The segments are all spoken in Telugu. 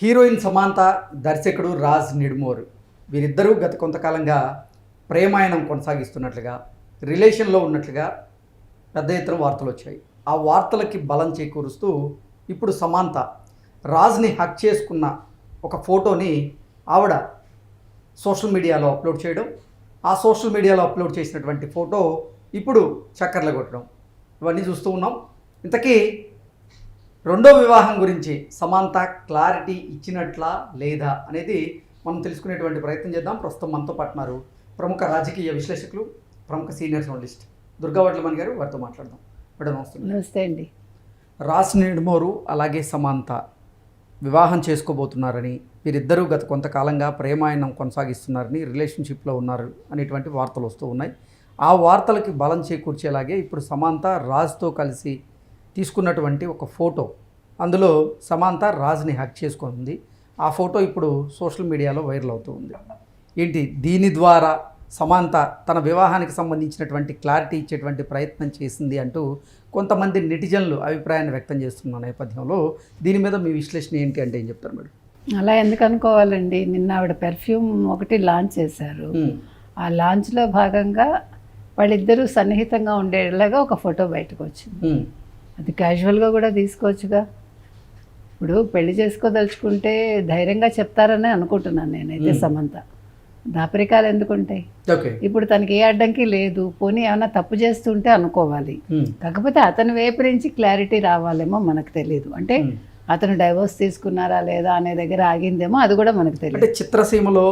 హీరోయిన్ సమాంత, దర్శకుడు రాజ్ నిడుమోర్ వీరిద్దరూ గత కొంతకాలంగా ప్రేమాయణం కొనసాగిస్తున్నట్లుగా, రిలేషన్లో ఉన్నట్లుగా పెద్ద ఎత్తున వార్తలు వచ్చాయి. ఆ వార్తలకి బలం చేకూరుస్తూ ఇప్పుడు సమాంత రాజ్ని హక్ చేసుకున్న ఒక ఫోటోని ఆవిడ సోషల్ మీడియాలో అప్లోడ్ చేయడం, ఆ సోషల్ మీడియాలో అప్లోడ్ చేసినటువంటి ఫోటో ఇప్పుడు చక్కర్లు కొట్టడం, ఇవన్నీ చూస్తూ ఉన్నాం. ఇంతకీ రెండో వివాహం గురించి సమాంత క్లారిటీ ఇచ్చినట్లా లేదా అనేది మనం తెలుసుకునేటువంటి ప్రయత్నం చేద్దాం. ప్రస్తుతం మనతో పాటున్నారు ప్రముఖ రాజకీయ విశ్లేషకులు, ప్రముఖ సీనియర్ జర్నలిస్ట్ దుర్గా వడ్లమణి గారు. వారితో మాట్లాడదాం. మేడం నమస్తే. నమస్తే అండి. రాజ్ నిడుమోరు అలాగే సమాంత వివాహం చేసుకోబోతున్నారని, వీరిద్దరూ గత కొంతకాలంగా ప్రేమాయణం కొనసాగిస్తున్నారని, రిలేషన్షిప్లో ఉన్నారు అనేటువంటి వార్తలు వస్తూ ఉన్నాయి. ఆ వార్తలకి బలం చేకూర్చేలాగే ఇప్పుడు సమాంత రాజ్తో కలిసి తీసుకున్నటువంటి ఒక ఫోటో, అందులో సమాంత రాజ్ని హక్ చేసుకుంది. ఆ ఫోటో ఇప్పుడు సోషల్ మీడియాలో వైరల్ అవుతూ ఉంది. ఏంటి దీని ద్వారా సమాంత తన వివాహానికి సంబంధించినటువంటి క్లారిటీ ఇచ్చేటువంటి ప్రయత్నం చేసింది అంటూ కొంతమంది నెటిజన్లు అభిప్రాయాన్ని వ్యక్తం చేస్తున్న నేపథ్యంలో దీని మీద మీ విశ్లేషణ ఏంటి అంటే ఏం చెప్తారు మేడం? అలా ఎందుకు అనుకోవాలండి, నిన్న ఆవిడ పెర్ఫ్యూమ్ ఒకటి లాంచ్ చేశారు. ఆ లాంచ్లో భాగంగా వాళ్ళిద్దరూ సన్నిహితంగా ఉండేలాగా ఒక ఫోటో బయటకు వచ్చింది. అది క్యాజువల్గా కూడా తీసుకోవచ్చుగా. ఇప్పుడు పెళ్లి చేసుకోదలుచుకుంటే ధైర్యంగా చెప్తారని అనుకుంటున్నాను నేనైతే. సమంత దాపరికాలు ఎందుకుంటాయి? ఇప్పుడు తనకి ఏ అడ్డంకి లేదు. పోనీ ఏమైనా తప్పు చేస్తుంటే అనుకోవాలి. కాకపోతే అతని వైపు నుంచి క్లారిటీ రావాలేమో మనకు తెలియదు. అంటే అతను డైవోర్స్ తీసుకున్నారా లేదా అనే దగ్గర ఆగిందేమో, అది కూడా మనకు తెలియదు. అంటే చిత్రసీమలో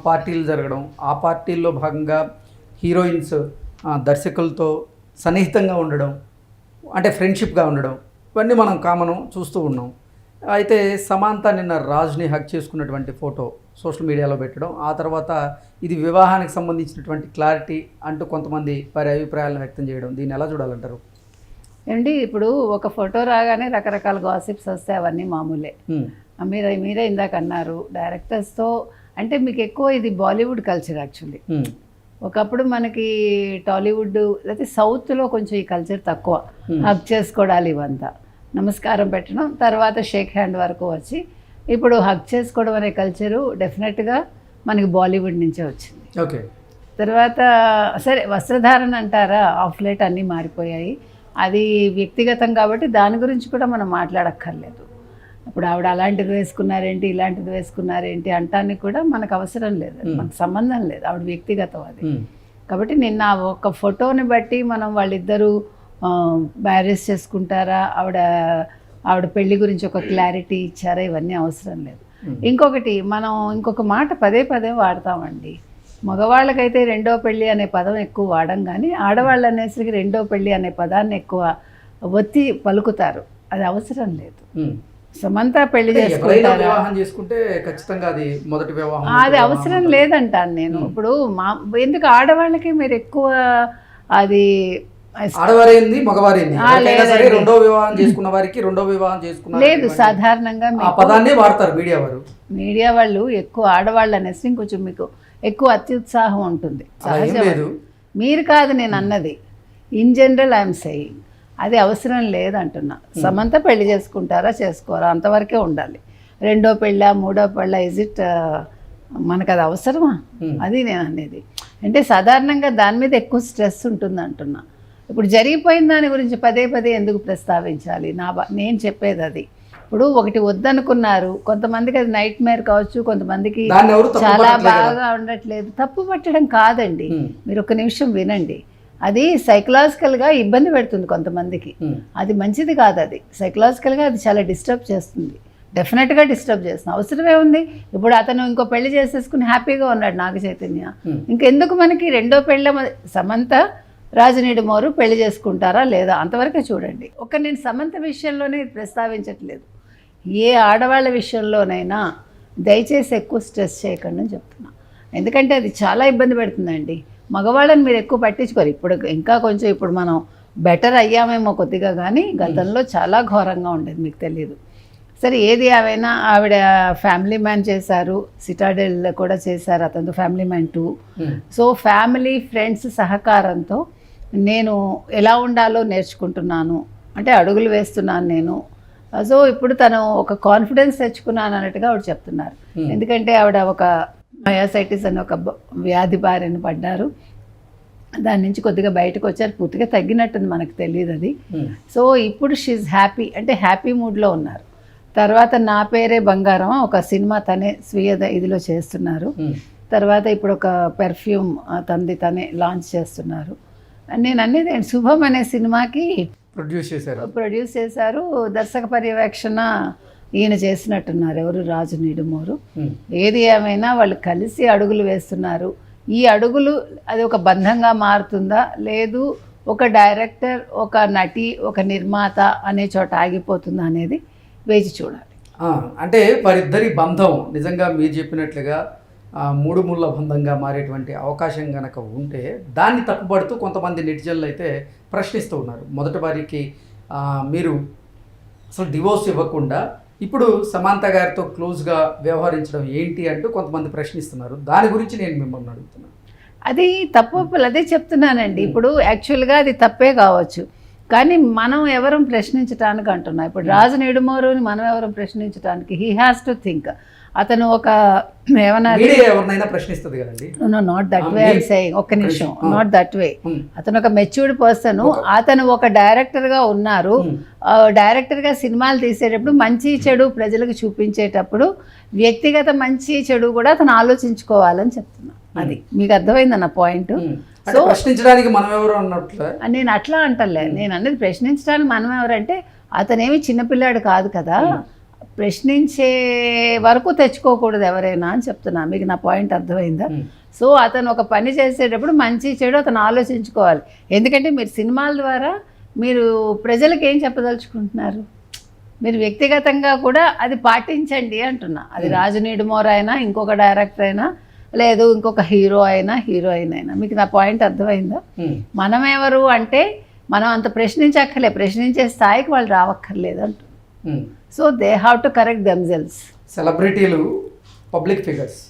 పార్టీలు జరగడం, ఆ పార్టీల్లో భాగంగా హీరోయిన్స్ దర్శకులతో సన్నిహితంగా ఉండడం, అంటే ఫ్రెండ్షిప్గా ఉండడం, ఇవన్నీ మనం కామన్ చూస్తూ ఉన్నాం. అయితే సమాంత నిన్న రాజ్ని హక్ చేసుకున్నటువంటి ఫోటో సోషల్ మీడియాలో పెట్టడం, ఆ తర్వాత ఇది వివాహానికి సంబంధించినటువంటి క్లారిటీ అంటూ కొంతమంది వారి అభిప్రాయాలను వ్యక్తం చేయడం, దీన్ని ఎలా చూడాలంటారు? ఏంటి, ఇప్పుడు ఒక ఫోటో రాగానే రకరకాల గాసిప్స్ వస్తాయి, అవన్నీ మామూలే. మీరే ఇందాక అన్నారు డైరెక్టర్స్తో, అంటే మీకు ఎక్కువ ఇది బాలీవుడ్ కల్చర్ యాక్చువల్లీ. ఒకప్పుడు మనకి టాలీవుడ్ లేకపోతే సౌత్లో కొంచెం ఈ కల్చర్ తక్కువ. హక్ చేసుకోవడాలు ఇవంతా, నమస్కారం పెట్టడం, తర్వాత షేక్ హ్యాండ్ వరకు వచ్చి ఇప్పుడు హక్ చేసుకోవడం అనే కల్చరు డెఫినెట్గా మనకి బాలీవుడ్ నుంచే వచ్చింది. ఓకే. తర్వాత సరే వస్త్రధారణ అంటారా, ఆఫ్ లైట్ అన్నీ మారిపోయాయి. అది వ్యక్తిగతం కాబట్టి దాని గురించి కూడా మనం మాట్లాడక్కర్లేదు. ఇప్పుడు ఆవిడ అలాంటిది వేసుకున్నారేంటి, ఇలాంటిది వేసుకున్నారేంటి అంటానికి కూడా మనకు అవసరం లేదు, మనకు సంబంధం లేదు. ఆవిడ వ్యక్తిగతం అది. కాబట్టి నిన్న ఒక ఫోటోని బట్టి మనం వాళ్ళిద్దరూ మ్యారేజ్ చేసుకుంటారా, ఆవిడ పెళ్లి గురించి ఒక క్లారిటీ ఇచ్చారా, ఇవన్నీ అవసరం లేదు. ఇంకొకటి, మనం ఇంకొక మాట పదే పదే వాడతామండి. మగవాళ్ళకైతే రెండో పెళ్ళి అనే పదం ఎక్కువ వాడం, కానీ ఆడవాళ్ళు అనేసరికి రెండో పెళ్ళి అనే పదాన్ని ఎక్కువ ఒత్తి పలుకుతారు. అది అవసరం లేదు. సమంత పెళ్లి చేసుకుంటే ఖచ్చితంగా అది మొదటి వివాహం, అది అవసరం లేదంటాను నేను. ఇప్పుడు ఎందుకు ఆడవాళ్ళకి మీరు ఎక్కువ అది ఆడవారైంది మగవారైంది రెండో వివాహం చేసుకున్న వారికి రెండో వివాహం చేసుకున్న లేదు. సాధారణంగా ఆ పదాన్ని వాడతారు మీడియా వాళ్ళు ఎక్కువ ఆడవాళ్ళు అనేసి ఇంకొంచెం మీకు ఎక్కువ అత్యుత్సాహం ఉంటుంది. మీరు కాదు నేను అన్నది, ఇన్ జనరల్ ఐఎమ్ సెయింగ్ అది అవసరం లేదంటున్నా. సమంత పెళ్లి చేసుకుంటారా చేసుకోరా అంతవరకే ఉండాలి. రెండో పెళ్ళ మూడో పెళ్ళ ఇజ్ ఇట్ మనకు అది అవసరమా? అది నేను అనేది. అంటే సాధారణంగా దాని మీద ఎక్కువ స్ట్రెస్ ఉంటుంది అంటున్నా. ఇప్పుడు జరిగిపోయిన దాని గురించి పదే పదే ఎందుకు ప్రస్తావించాలి? నేను చెప్పేది అది. ఇప్పుడు ఒకటి వద్దనుకున్నారు, కొంతమందికి అది నైట్ మేర్ కావచ్చు, కొంతమందికి చాలా బాగా ఉండట్లేదు. తప్పు పట్టడం కాదండి, మీరు ఒక నిమిషం వినండి. అది సైకలాజికల్గా ఇబ్బంది పెడుతుంది కొంతమందికి, అది మంచిది కాదు. అది సైకలాజికల్గా అది చాలా డిస్టర్బ్ చేస్తుంది, డెఫినెట్గా డిస్టర్బ్ చేస్తుంది. అవసరమే ఉంది. ఇప్పుడు అతను ఇంకో పెళ్లి చేసేసుకుని హ్యాపీగా ఉన్నాడు నాగ చైతన్య, ఇంకెందుకు మనకి రెండో పెళ్ళ? సమంత రాజ్ నిడుమోరు పెళ్లి చేసుకుంటారా లేదా అంతవరకే చూడండి. నేను సమంత విషయంలోనే ప్రస్తావించట్లేదు, ఏ ఆడవాళ్ళ విషయంలోనైనా దయచేసి ఎక్కువ స్ట్రెస్ చేయకండి అని చెప్తున్నా. ఎందుకంటే అది చాలా ఇబ్బంది పెడుతుందండి. మగవాళ్ళని మీరు ఎక్కువ పట్టించుకోరు. ఇప్పుడు ఇంకా కొంచెం ఇప్పుడు మనం బెటర్ అయ్యామేమో కొద్దిగా, కానీ గతంలో చాలా ఘోరంగా ఉండేది, మీకు తెలియదు. సరే ఏది ఏమైనా ఆవిడ ఫ్యామిలీ మ్యాన్ చేశారు, సిటాడెల్ కూడా చేశారు, అతను family man 2. So family friends సహకారంతో నేను ఎలా ఉండాలో నేర్చుకుంటున్నాను, అంటే అడుగులు వేస్తున్నాను నేను. సో ఇప్పుడు తను ఒక కాన్ఫిడెన్స్ తెచ్చుకున్నాను అన్నట్టుగా ఆవిడ చెప్తున్నారు. ఎందుకంటే ఆవిడ ఒక మయోసైటిస్ అని ఒక వ్యాధి బారిన పడ్డారు. దాని నుంచి కొద్దిగా బయటకు వచ్చారు, పూర్తిగా తగ్గినట్టుంది, మనకు తెలియదు అది. సో ఇప్పుడు షీఈ్ హ్యాపీ, అంటే హ్యాపీ మూడ్లో ఉన్నారు. తర్వాత నా పేరే బంగారం ఒక సినిమా తనే స్వీయ ఇదిలో చేస్తున్నారు. తర్వాత ఇప్పుడు ఒక పెర్ఫ్యూమ్ తనే లాంచ్ చేస్తున్నారు. నేను అనేది శుభం అనే సినిమాకి ప్రొడ్యూస్ చేశారు. దర్శక పర్యవేక్షణ ఈయన చేసినట్టున్నారు, ఎవరు రాజు నిడుమూరు. ఏది ఏమైనా వాళ్ళు కలిసి అడుగులు వేస్తున్నారు. ఈ అడుగులు అది ఒక బంధంగా మారుతుందా, లేదు ఒక డైరెక్టర్, ఒక నటి, ఒక నిర్మాత అనే చోట ఆగిపోతుందా అనేది వేచి చూడాలి. అంటే వారిద్దరి బంధం నిజంగా మీరు చెప్పినట్లుగా మూడు ముళ్ళ బంధంగా మారేటువంటి అవకాశం కనుక ఉంటే దాన్ని తప్పుపడుతూ కొంతమంది నెటిజన్లు అయితే ప్రశ్నిస్తూ ఉన్నారు. మొదటి వారికి మీరు అసలు డివోర్స్ ఇవ్వకుండా ఇప్పుడు సమంత గారితో క్లోజ్గా వ్యవహరించడం ఏంటి అంటూ కొంతమంది ప్రశ్నిస్తున్నారు. దాని గురించి నేను మిమ్మల్ని అడుగుతున్నాను. అది తప్పు, అదే చెప్తున్నానండి. ఇప్పుడు యాక్చువల్గా అది తప్పే కావచ్చు, కానీ మనం ఎవరం ప్రశ్నించడానికి అంటున్నా. ఇప్పుడు రాజు నిడుమూరుని మనం ఎవరం ప్రశ్నించడానికి, హీ హ్యాస్ టు థింక్. అతను ఒక ఎవరినైనా ప్రశ్నిస్తుంది కదండి. Not that way I'm saying, ఒక్క నిమిషం, నాట్ దట్ వే. అతను ఒక మెచ్యూర్డ్ పర్సన్. అతను ఒక డైరెక్టర్గా ఉన్నారు. డైరెక్టర్గా సినిమాలు తీసేటప్పుడు మంచి చెడు ప్రజలకు చూపించేటప్పుడు వ్యక్తిగత మంచి చెడు కూడా అతను ఆలోచించుకోవాలని చెప్తున్నా. అది మీకు అర్థమైందన్న పాయింట్. సో ప్రశ్నించడానికి మనం ఎవరు అన్నట్లు నేను అట్లా అంటలే. నేను అనేది ప్రశ్నించడానికి మనం ఎవరంటే అతనేమి చిన్నపిల్లాడు కాదు కదా, ప్రశ్నించే వరకు తెచ్చుకోకూడదు ఎవరైనా అని చెప్తున్నా. మీకు నా పాయింట్ అర్థమైందా? సో అతను ఒక పని చేసేటప్పుడు మంచి చెడు అతను ఆలోచించుకోవాలి. ఎందుకంటే మీరు సినిమాల ద్వారా మీరు ప్రజలకు ఏం చెప్పదలుచుకుంటున్నారు, మీరు వ్యక్తిగతంగా కూడా అది పాటించండి అంటున్నా. అది రాజు నిడుమూరు అయినా, ఇంకొక డైరెక్టర్ అయినా, లేదు ఇంకొక హీరో అయినా, హీరోయిన్ అయినా. మీకు నా పాయింట్ అర్థమైందా? మనం ఎవరు అంటే మనం అంత ప్రశ్నించక్కర్లే, ప్రశ్నించే స్థాయికి వాళ్ళు రావక్కర్లేదు అంటున్నా. So they have to correct themselves. సెలబ్రిటీలు, పబ్లిక్ ఫిగర్స్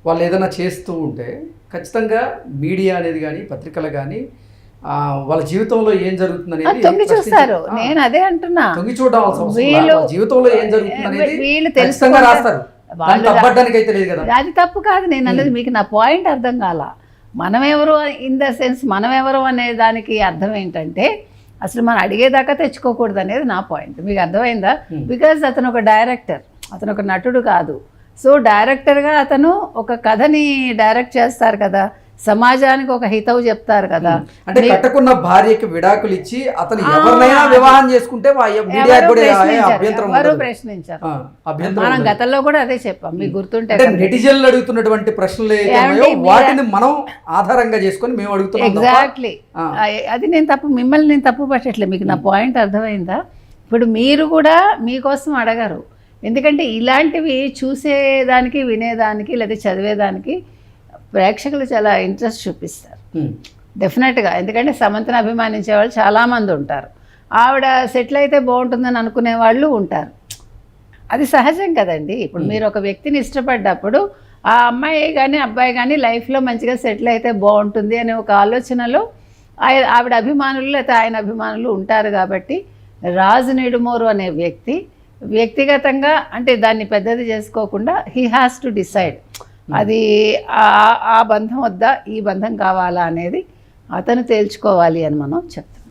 వాళ్ళు ఏదైనా చేస్తూ ఉంటే ఖచ్చితంగా మీడియా అనేది కానీ, పత్రికలు కానీ వాళ్ళ జీవితంలో ఏం జరుగుతుందనేది తొంగి చూస్తారు. నేను అదే అంటున్నా, తొంగి చూడాల్సిన జీవితంలో ఏం జరుగుతుందనేది వీళ్ళు ఖచ్చితంగా రాస్తారు. తప్పడానికి లేదు కదా, అది తప్పు కాదు. నేను అన్నది మీకు నా పాయింట్ అర్థం కాల. మనమెవరు ఇన్ ద సెన్స్ మనమెవరు అనే దానికి అర్థం ఏంటంటే అసలు మనం అడిగేదాకా తెచ్చుకోకూడదు అనేది నా పాయింట్. మీకు అర్థమైందా? బికాజ్ అతను ఒక డైరెక్టర్, అతను ఒక నటుడు కాదు. సో డైరెక్టర్గా అతను ఒక కథని డైరెక్ట్ చేస్తారు కదా, సమాజానికి ఒక హితవు చెప్తారు కదా. అంటే కట్టుకున్న భార్యకి విడాకులు ఇచ్చి అతను ఎవరినైనా వివాహం చేసుకుంటే ఎవరు ప్రశ్నించారు. మనం గతంలో కూడా అదే చెప్పాం, మీకు గుర్తుంటే. నెటిజన్లు అడుగుతున్నటువంటి ప్రశ్నలు వాటిని మనం ఆధారంగా చేసుకొని మేము అడుగుతున్నాం. ఎగ్జాక్ట్లీ, అది నేను తప్పు, మిమ్మల్ని నేను తప్పు పట్టట్లేదు. మీకు నా పాయింట్ అర్థమైందా? ఇప్పుడు మీరు కూడా మీకోసం అడగరు, ఎందుకంటే ఇలాంటివి చూసేదానికి, వినేదానికి, లేదా చదివేదానికి ప్రేక్షకులు చాలా ఇంట్రెస్ట్ చూపిస్తారు డెఫినెట్గా. ఎందుకంటే సమంతను అభిమానించే వాళ్ళు చాలామంది ఉంటారు, ఆవిడ సెటిల్ అయితే బాగుంటుందని అనుకునే వాళ్ళు ఉంటారు. అది సహజం కదండి. ఇప్పుడు మీరు ఒక వ్యక్తిని ఇష్టపడ్డప్పుడు ఆ అమ్మాయి కానీ అబ్బాయి కానీ లైఫ్లో మంచిగా సెటిల్ అయితే బాగుంటుంది అనే ఒక ఆలోచనలో ఆవిడ అభిమానులు లేదా ఆయన అభిమానులు ఉంటారు. కాబట్టి రాజు నిడుమూరు అనే వ్యక్తి వ్యక్తిగతంగా అంటే దాన్ని పెద్దది చేసుకోకుండా హీ హ్యాస్ టు డిసైడ్, అది ఆ బంధం వద్దా, ఈ బంధం కావాలా అనేది అతను తేల్చుకోవాలి అని మనం చెప్తాం.